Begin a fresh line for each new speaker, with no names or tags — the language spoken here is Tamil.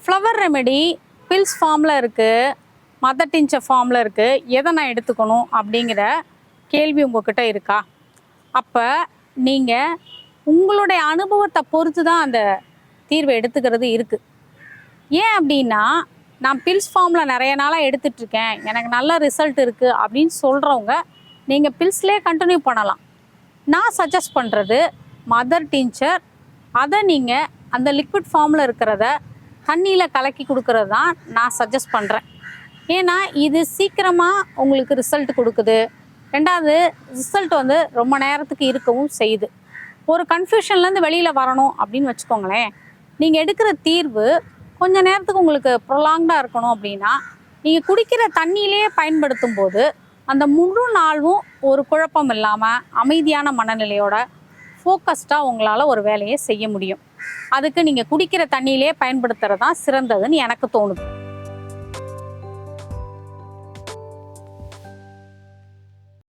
ஃப்ளவர் ரெமெடி பில்ஸ் ஃபார்மில் இருக்குது, மதர் டிஞ்சர் ஃபார்மில் இருக்குது, எதை நான் எடுத்துக்கணும் அப்படிங்கிற கேள்வி உங்கள்கிட்ட இருக்கா? அப்போ நீங்கள் உங்களுடைய அனுபவத்தை பொறுத்து தான் அந்த தீர்வை எடுத்துக்கிறது இருக்குது. ஏன் அப்படின்னா, நான் பில்ஸ் ஃபார்மில் நிறைய நாளாக எடுத்துகிட்ருக்கேன், எனக்கு நல்ல ரிசல்ட் இருக்குது அப்படின்னு சொல்கிறவங்க நீங்கள் பில்ஸ்லேயே கண்டினியூ பண்ணலாம். நான் சஜஸ்ட் பண்ணுறது மதர் டிஞ்சர். அதை நீங்கள் அந்த லிக்விட் ஃபார்மில் இருக்கிறத தண்ணியில் கலக்கி கொடுக்கறது தான் நான் சஜஸ்ட் பண்ணுறேன். ஏன்னா இது சீக்கிரமாக உங்களுக்கு ரிசல்ட் கொடுக்குது. ரெண்டாவது, ரிசல்ட் வந்து ரொம்ப நேரத்துக்கு இருக்கவும் செய்யுது. ஒரு கன்ஃபியூஷன்லேருந்து வெளியில் வரணும் அப்படின்னு வச்சுக்கோங்களேன். நீங்கள் எடுக்கிற தீர்வு கொஞ்சம் நேரத்துக்கு உங்களுக்கு ப்ரொலாங்டாக இருக்கணும் அப்படின்னா, நீங்கள் குடிக்கிற தண்ணியிலேயே பயன்படுத்தும் போது அந்த முழு நாளும் ஒரு குழப்பம் இல்லாமல் அமைதியான மனநிலையோட ஃபோக்கஸ்டாக உங்களால் ஒரு வேலையை செய்ய முடியும். அதுக்கு நீங்கள் குடிக்கிற தண்ணியிலே பயன்படுத்துகிறது தான் சிறந்ததுன்னு எனக்கு தோணுது.